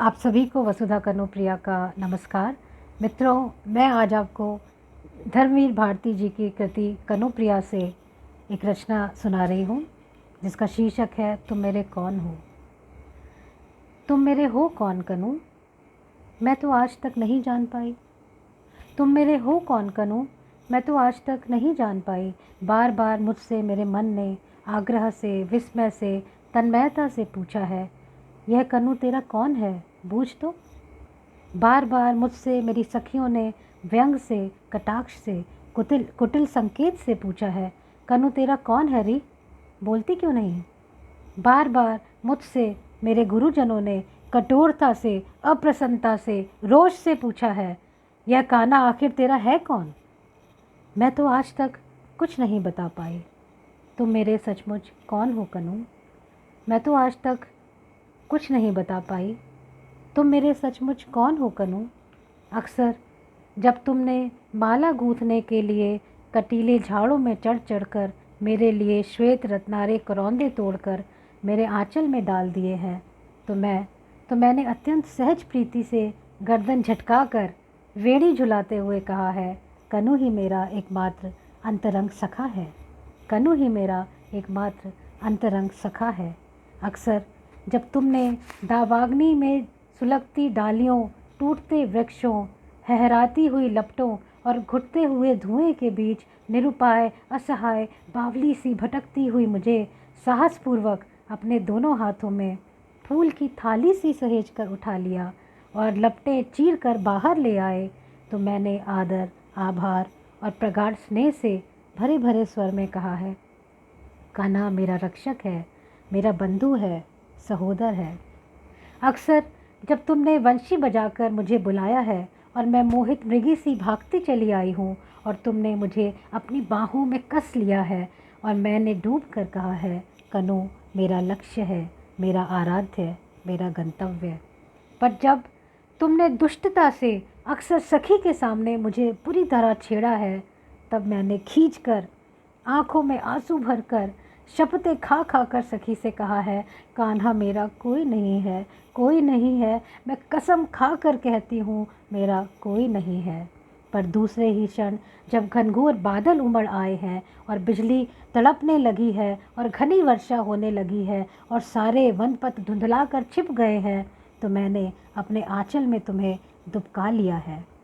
आप सभी को वसुधा कनुप्रिया का नमस्कार। मित्रों, मैं आज आपको धर्मवीर भारती जी की कृति कनुप्रिया से एक रचना सुना रही हूँ, जिसका शीर्षक है तुम मेरे कौन हो। तुम मेरे हो कौन कनु, मैं तो आज तक नहीं जान पाई। तुम मेरे हो कौन कनु, मैं तो आज तक नहीं जान पाई। बार बार मुझसे मेरे मन ने आग्रह से, विस्मय से, तन्मयता से पूछा है, यह कनु तेरा कौन है, बूझ तो। बार बार मुझसे मेरी सखियों ने व्यंग से, कटाक्ष से, कुटिल कुटिल संकेत से पूछा है, कनु तेरा कौन है री, बोलती क्यों नहीं। बार बार मुझसे मेरे गुरुजनों ने कठोरता से, अप्रसन्नता से, रोष से पूछा है, यह कान्हा आखिर तेरा है कौन। मैं तो आज तक कुछ नहीं बता पाई। तुम मेरे सचमुच कौन हो कनु, मैं तो आज तक कुछ नहीं बता पाई। तुम मेरे सचमुच कौन हो कनु। अक्सर जब तुमने माला गूंथने के लिए कटीले झाड़ों में चढ़ चढ़कर मेरे लिए श्वेत रत्नारे करौंदे तोड़कर मेरे आंचल में डाल दिए हैं, तो मैंने अत्यंत सहज प्रीति से गर्दन झटकाकर वेड़ी झुलाते हुए कहा है, कनु ही मेरा एकमात्र अंतरंग सखा है। कनु ही मेरा एकमात्र अंतरंग सखा है। अक्सर जब तुमने दावाग्नि में सुलगती डालियों, टूटते वृक्षों, हहराती हुई लपटों और घुटते हुए धुएं के बीच निरुपाय, असहाय, बावली सी भटकती हुई मुझे साहसपूर्वक अपने दोनों हाथों में फूल की थाली सी सहेज कर उठा लिया और लपटें चीर कर बाहर ले आए, तो मैंने आदर, आभार और प्रगाढ़ स्नेह से भरे भरे स्वर में कहा है, कान्हा मेरा रक्षक है, मेरा बंधु है, सहोदर है। अक्सर जब तुमने वंशी बजाकर मुझे बुलाया है और मैं मोहित मृगी सी भागती चली आई हूँ और तुमने मुझे अपनी बाहों में कस लिया है और मैंने डूब कर कहा है, कनु मेरा लक्ष्य है, मेरा आराध्य, मेरा गंतव्य। पर जब तुमने दुष्टता से अक्सर सखी के सामने मुझे बुरी तरह छेड़ा है, तब मैंने खींच कर, आँखों में आंसू भरकर, शपथें खा खा कर सखी से कहा है, कान्हा मेरा कोई नहीं है, कोई नहीं है। मैं कसम खा कर कहती हूँ, मेरा कोई नहीं है। पर दूसरे ही क्षण जब घनघोर बादल उमड़ आए हैं और बिजली तड़पने लगी है और घनी वर्षा होने लगी है और सारे वनपथ धुंधला कर छिप गए हैं, तो मैंने अपने आंचल में तुम्हें दुबका लिया है।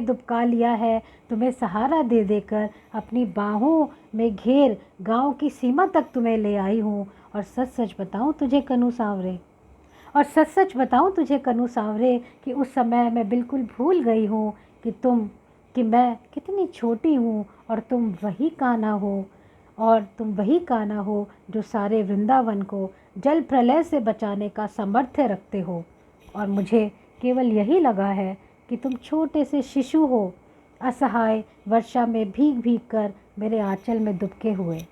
दुबका लिया है, तुम्हें सहारा दे देकर अपनी बाहों में घेर गांव की सीमा तक तुम्हें ले आई हूँ। और सच सच बताऊँ तुझे कनु सांवरे कि उस समय मैं बिल्कुल भूल गई हूँ कि मैं कितनी छोटी हूँ और तुम वही कान्हा हो जो सारे वृंदावन को जल प्रलय से बचाने का सामर्थ्य रखते हो। और मुझे केवल यही लगा है कि तुम छोटे से शिशु हो, असहाय, वर्षा में भीग भीग कर मेरे आंचल में दुबके हुए।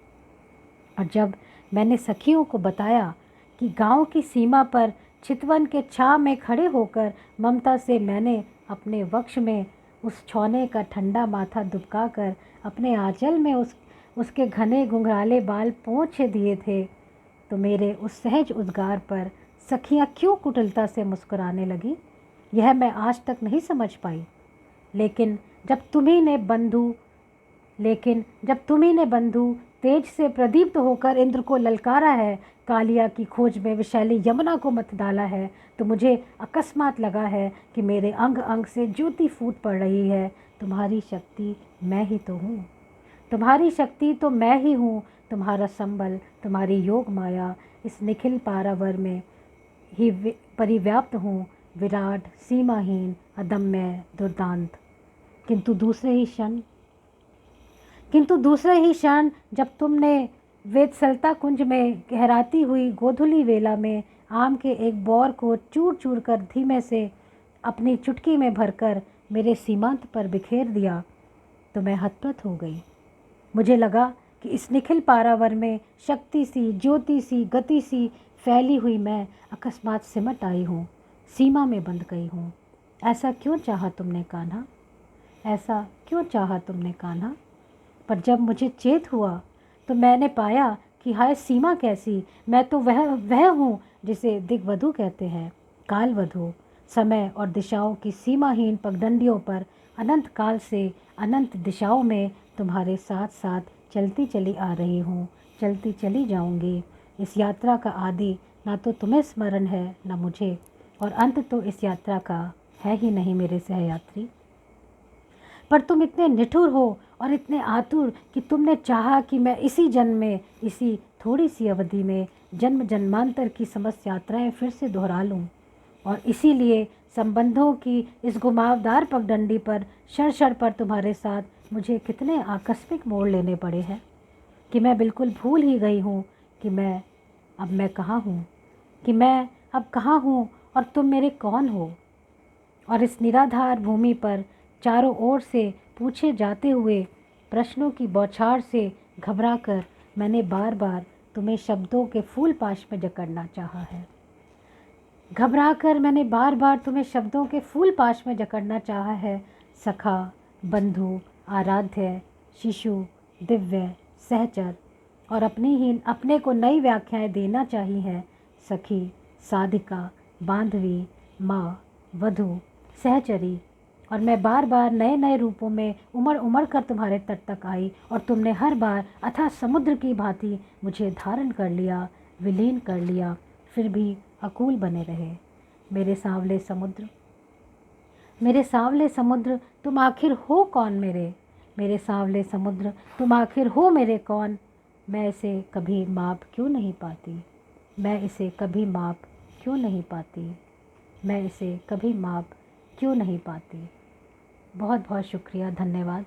और जब मैंने सखियों को बताया कि गांव की सीमा पर चितवन के छांव में खड़े होकर ममता से मैंने अपने वक्ष में उस छौने का ठंडा माथा दुबका कर अपने आंचल में उसके घने घुंघराले बाल पोंछ दिए थे, तो मेरे उस सहज उद्गार पर सखियां क्यों कुटिलता से मुस्कुराने लगी, यह मैं आज तक नहीं समझ पाई। लेकिन जब तुम्ही ने बंधु तेज से प्रदीप्त होकर इंद्र को ललकारा है, कालिया की खोज में विशैली यमुना को मत डाला है, तो मुझे अकस्मात लगा है कि मेरे अंग अंग से ज्योति फूट पड़ रही है। तुम्हारी शक्ति मैं ही हूँ, तुम्हारा संबल, तुम्हारी योग माया, इस निखिल पारावर में ही परिव्याप्त हूँ, विराट, सीमाहीन, अदम्य, दुर्दांत। किंतु दूसरे ही क्षण जब तुमने वेदसलता कुंज में गहराती हुई गोधुली वेला में आम के एक बौर को चूर चूर कर धीमे से अपनी चुटकी में भरकर मेरे सीमांत पर बिखेर दिया, तो मैं हतप्रत हो गई। मुझे लगा कि इस निखिल पारावर में शक्ति सी, ज्योति सी, गति सी फैली हुई मैं अकस्मात सिमट आई हूँ, सीमा में बंध गई हूँ। ऐसा क्यों चाहा तुमने कान्हा। पर जब मुझे चेत हुआ तो मैंने पाया कि हाय सीमा कैसी, मैं तो वह हूँ जिसे दिग्वधु कहते हैं, कालवधु। समय और दिशाओं की सीमाहीन पगडंडियों पर अनंत काल से अनंत दिशाओं में तुम्हारे साथ साथ चलती चली आ रही हूँ, चलती चली जाऊँगी। इस यात्रा का आदि ना तो तुम्हें स्मरण है ना मुझे, और अंत तो इस यात्रा का है ही नहीं मेरे सहयात्री। पर तुम इतने निठुर हो और इतने आतुर कि तुमने चाहा कि मैं इसी जन्म में, इसी थोड़ी सी अवधि में जन्म जन्मांतर की समस्त यात्राएं फिर से दोहरा लूं। और इसीलिए संबंधों की इस घुमावदार पगडंडी पर क्षण पर तुम्हारे साथ मुझे कितने आकस्मिक मोड़ लेने पड़े हैं कि मैं बिल्कुल भूल ही गई हूँ कि मैं कहाँ हूँ, कि मैं अब कहाँ हूँ और तुम मेरे कौन हो। और इस निराधार भूमि पर चारों ओर से पूछे जाते हुए प्रश्नों की बौछार से घबराकर मैंने बार बार तुम्हें शब्दों के फूल पाश में जकड़ना चाहा है। घबराकर मैंने बार बार तुम्हें शब्दों के फूल पाश में जकड़ना चाहा है। सखा, बंधु, आराध्य, शिशु, दिव्य, सहचर, और अपने को नई व्याख्याएं देना चाहिए हैं। सखी, साधिका, बांधवी, माँ, वधु, सहचरी। और मैं बार बार नए नए रूपों में उमड़ उमड़ कर तुम्हारे तट तक आई, और तुमने हर बार अथाह समुद्र की भांति मुझे धारण कर लिया, विलीन कर लिया, फिर भी अकूल बने रहे। मेरे सांवले समुद्र, मेरे सांवले समुद्र, तुम आखिर हो कौन मेरे सांवले समुद्र, तुम आखिर हो मेरे कौन। मैं इसे कभी माप क्यों नहीं पाती, मैं इसे कभी माप क्यों नहीं पाती, मैं इसे कभी माप क्यों नहीं पाती। बहुत बहुत शुक्रिया, धन्यवाद।